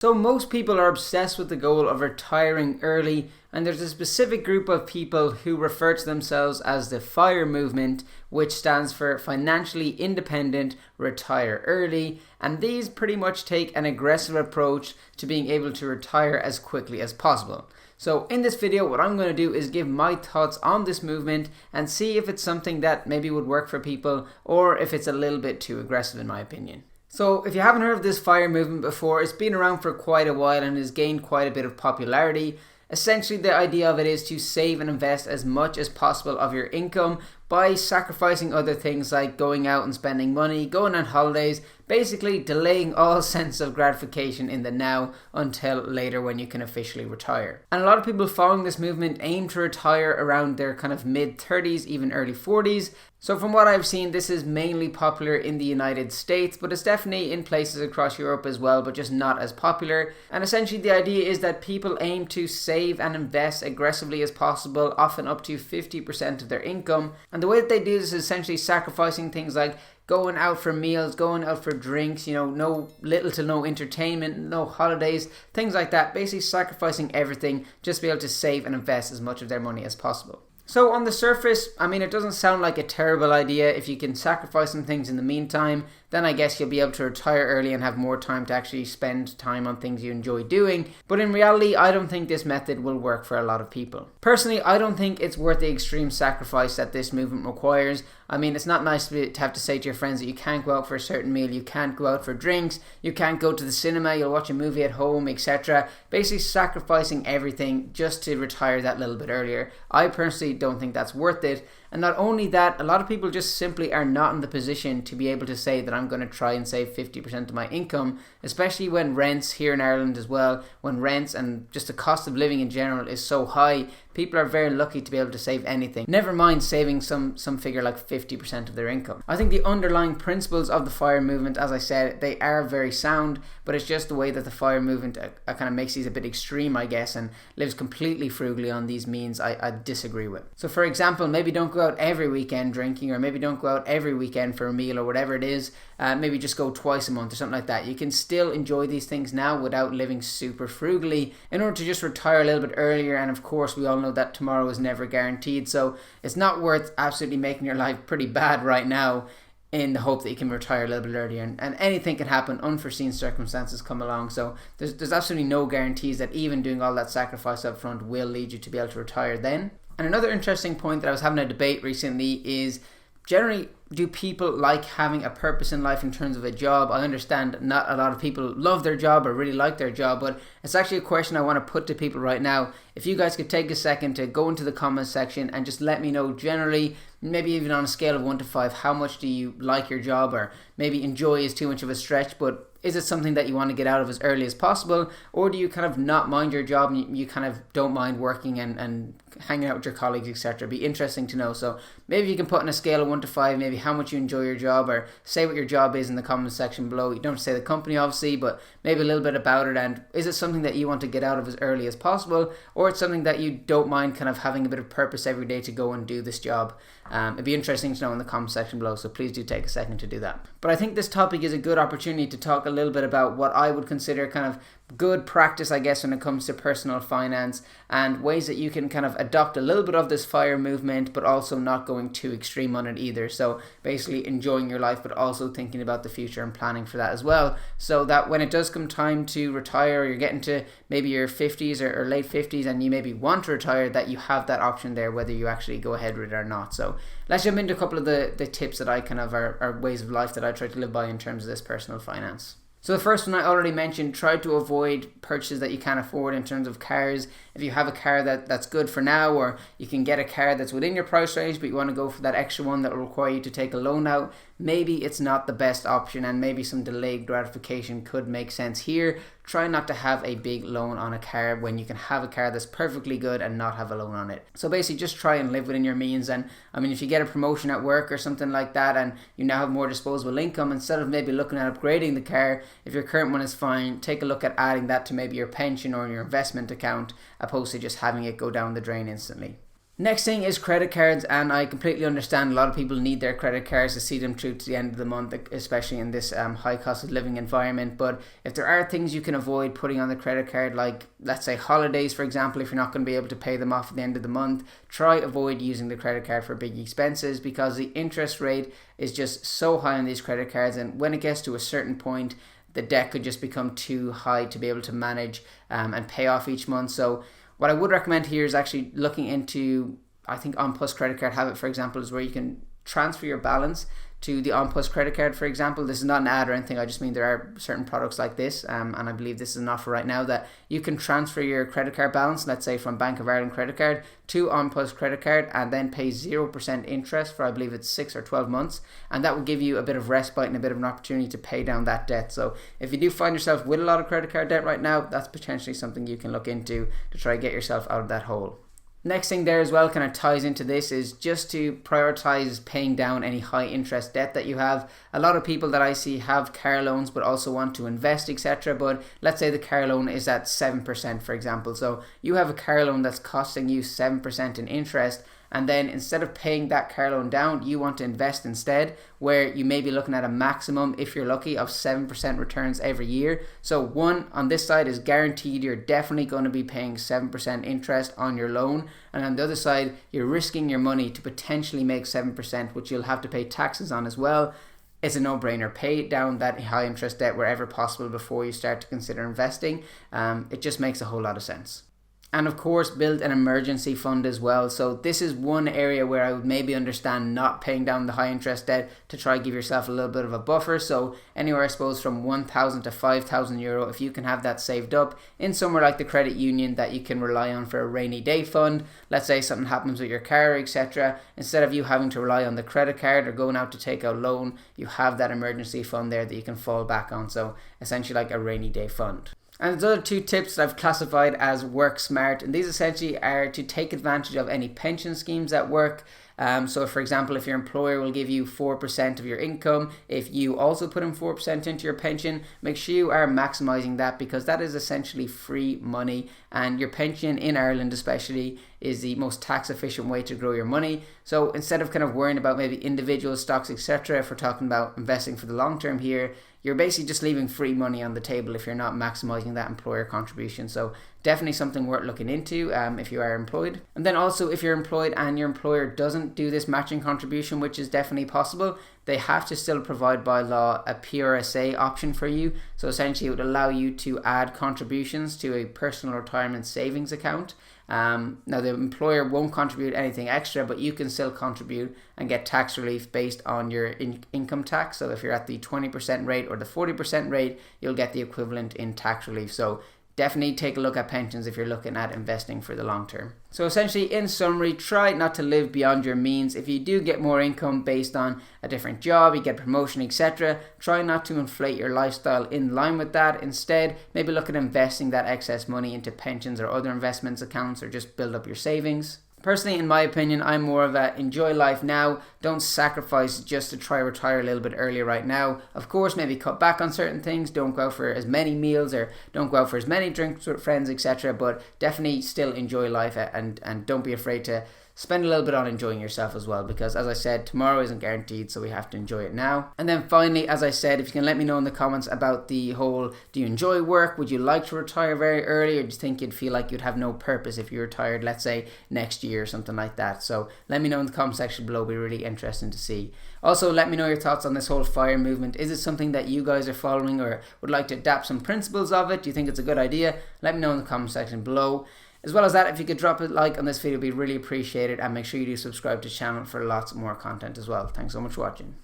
So most people are obsessed with the goal of retiring early, and there's a specific group of people who refer to themselves as the FIRE movement, which stands for Financially Independent Retire Early, and these pretty much take an aggressive approach to being able to retire as quickly as possible. So in this video, what I'm going to do is give my thoughts on this movement and see if it's something that maybe would work for people or if it's a little bit too aggressive in my opinion. So if you haven't heard of this FIRE movement before, it's been around for quite a while and has gained quite a bit of popularity. Essentially, the idea of it is to save and invest as much as possible of your income by sacrificing other things like going out and spending money, going on holidays, basically delaying all sense of gratification in the now until later when you can officially retire. And a lot of people following this movement aim to retire around their kind of mid-30s, even early 40s. So from what I've seen, this is mainly popular in the United States, but it's definitely in places across Europe as well, but just not as popular. And essentially the idea is that people aim to save and invest aggressively as possible, often up to 50% of their income. And the way that they do this is essentially sacrificing things like going out for meals, going out for drinks, no little to no entertainment, no holidays, things like that. Basically sacrificing everything just to be able to save and invest as much of their money as possible. So on the surface, it doesn't sound like a terrible idea. If you can sacrifice some things in the meantime, then I guess you'll be able to retire early and have more time to actually spend time on things you enjoy doing. But in reality, I don't think this method will work for a lot of people. Personally, I don't think it's worth the extreme sacrifice that this movement requires. It's not nice to have to say to your friends that you can't go out for a certain meal, you can't go out for drinks, you can't go to the cinema, you'll watch a movie at home, etc. Basically sacrificing everything just to retire that little bit earlier. I personally don't think that's worth it. And not only that, a lot of people just simply are not in the position to be able to say that I'm going to try and save 50% of my income, especially when rents here in Ireland as well, when rents and just the cost of living in general is so high, people are very lucky to be able to save anything. Never mind saving some figure like 50% of their income. I think the underlying principles of the FIRE movement, as I said, they are very sound, but it's just the way that the FIRE movement kind of makes these a bit extreme, I guess, and lives completely frugally on these means I disagree with. So for example, maybe don't go out every weekend drinking, or maybe don't go out every weekend for a meal or whatever it is. Maybe just go twice a month or something like that. You can still enjoy these things now without living super frugally in order to just retire a little bit earlier. And of course, we all know that tomorrow is never guaranteed, so it's not worth absolutely making your life pretty bad right now in the hope that you can retire a little bit earlier. And anything can happen, unforeseen circumstances come along, so there's absolutely no guarantees that even doing all that sacrifice up front will lead you to be able to retire then. And another interesting point that I was having a debate recently is, generally, do people like having a purpose in life in terms of a job? I understand not a lot of people love their job or really like their job, but it's actually a question I want to put to people right now. If you guys could take a second to go into the comments section and just let me know generally, maybe even on a scale of 1 to 5, how much do you like your job, or maybe enjoy is too much of a stretch, but is it something that you want to get out of as early as possible? Or do you kind of not mind your job and you kind of don't mind working and hanging out with your colleagues, etc.? It'd be interesting to know. So maybe you can put on a scale of 1 to 5, maybe how much you enjoy your job, or say what your job is in the comment section below. You don't have to say the company obviously, but maybe a little bit about it, and is it something that you want to get out of as early as possible, or it's something that you don't mind kind of having a bit of purpose every day to go and do this job? It'd be interesting to know in the comment section below, so please do take a second to do that. But I think this topic is a good opportunity to talk a little bit about what I would consider kind of good practice, I guess, when it comes to personal finance, and ways that you can kind of adopt a little bit of this FIRE movement, but also not going too extreme on it either. So basically enjoying your life, but also thinking about the future and planning for that as well, so that when it does come time to retire, or you're getting to maybe your 50s or late 50s and you maybe want to retire, that you have that option there whether you actually go ahead with it or not. So let's jump into a couple of the tips that I kind of are ways of life that I try to live by in terms of this personal finance. So the first one I already mentioned, try to avoid purchases that you can't afford in terms of cars. If you have a car that's good for now, or you can get a car that's within your price range, but you want to go for that extra one that will require you to take a loan out, maybe it's not the best option, and maybe some delayed gratification could make sense here. Try not to have a big loan on a car when you can have a car that's perfectly good and not have a loan on it. So basically just try and live within your means. And if you get a promotion at work or something like that and you now have more disposable income, instead of maybe looking at upgrading the car, if your current one is fine, take a look at adding that to maybe your pension or your investment account, opposed to just having it go down the drain instantly. Next thing is credit cards, and I completely understand a lot of people need their credit cards to see them through to the end of the month, especially in this high cost of living environment. But if there are things you can avoid putting on the credit card, like let's say holidays, for example, if you're not going to be able to pay them off at the end of the month, try avoid using the credit card for big expenses, because the interest rate is just so high on these credit cards, and when it gets to a certain point, the debt could just become too high to be able to manage and pay off each month. So what I would recommend here is actually looking into, I think On Plus Credit Card have it, for example, is where you can transfer your balance to the On Plus credit card, for example. This is not an ad or anything, I just mean there are certain products like this, and I believe this is an offer right now that you can transfer your credit card balance, let's say from Bank of Ireland credit card to On Plus credit card, and then pay 0% interest for, I believe it's 6 or 12 months, and that will give you a bit of respite and a bit of an opportunity to pay down that debt. So if you do find yourself with a lot of credit card debt right now, that's potentially something you can look into to try to get yourself out of that hole. Next thing there as well kind of ties into this is just to prioritize paying down any high interest debt that you have. A lot of people that I see have car loans but also want to invest, etc. But let's say the car loan is at 7%, for example. So you have a car loan that's costing you 7% in interest, and then instead of paying that car loan down, you want to invest instead, where you may be looking at a maximum, if you're lucky, of 7% returns every year. So one, on this side is guaranteed you're definitely going to be paying 7% interest on your loan, and on the other side you're risking your money to potentially make 7%, which you'll have to pay taxes on as well. It's a no-brainer. Pay down that high interest debt wherever possible before you start to consider investing. It just makes a whole lot of sense. And of course, build an emergency fund as well. So this is one area where I would maybe understand not paying down the high interest debt to try to give yourself a little bit of a buffer. So anywhere, I suppose, from 1,000 to 5,000 euro, if you can have that saved up in somewhere like the credit union that you can rely on for a rainy day fund. Let's say something happens with your car, etc. Instead of you having to rely on the credit card or going out to take out a loan, you have that emergency fund there that you can fall back on. So essentially like a rainy day fund. And there's other two tips that I've classified as work smart, and these essentially are to take advantage of any pension schemes at work. So for example, if your employer will give you 4% of your income, if you also put in 4% into your pension, make sure you are maximizing that, because that is essentially free money, and your pension in Ireland especially is the most tax efficient way to grow your money. So instead of kind of worrying about maybe individual stocks, etc., if we're talking about investing for the long term here, you're basically just leaving free money on the table if you're not maximizing that employer contribution. So definitely something worth looking into if you are employed. And then also, if you're employed and your employer doesn't do this matching contribution, which is definitely possible, they have to still provide by law a PRSA option for you. So essentially it would allow you to add contributions to a personal retirement savings account. Now the employer won't contribute anything extra, but you can still contribute and get tax relief based on your income tax. So if you're at the 20% rate or the 40% rate, you'll get the equivalent in tax relief. So definitely take a look at pensions if you're looking at investing for the long term. So essentially, in summary, try not to live beyond your means. If you do get more income based on a different job, you get promotion, etc., try not to inflate your lifestyle in line with that. Instead, maybe look at investing that excess money into pensions or other investments accounts, or just build up your savings. Personally, in my opinion, I'm more of a enjoy life now, don't sacrifice just to try to retire a little bit earlier right now. Of course, maybe cut back on certain things, don't go out for as many meals or don't go out for as many drinks with friends, etc. But definitely still enjoy life, and don't be afraid to spend a little bit on enjoying yourself as well, because as I said, tomorrow isn't guaranteed, so we have to enjoy it now. And then finally, as I said, if you can let me know in the comments about the whole, do you enjoy work? Would you like to retire very early, or do you think you'd feel like you'd have no purpose if you retired, let's say next year or something like that? So let me know in the comment section below. It'll be really interesting to see. Also, let me know your thoughts on this whole FIRE movement. Is it something that you guys are following or would like to adapt some principles of it? Do you think it's a good idea? Let me know in the comment section below. As well as that, if you could drop a like on this video, it'd be really appreciated, and make sure you do subscribe to the channel for lots more content as well. Thanks so much for watching.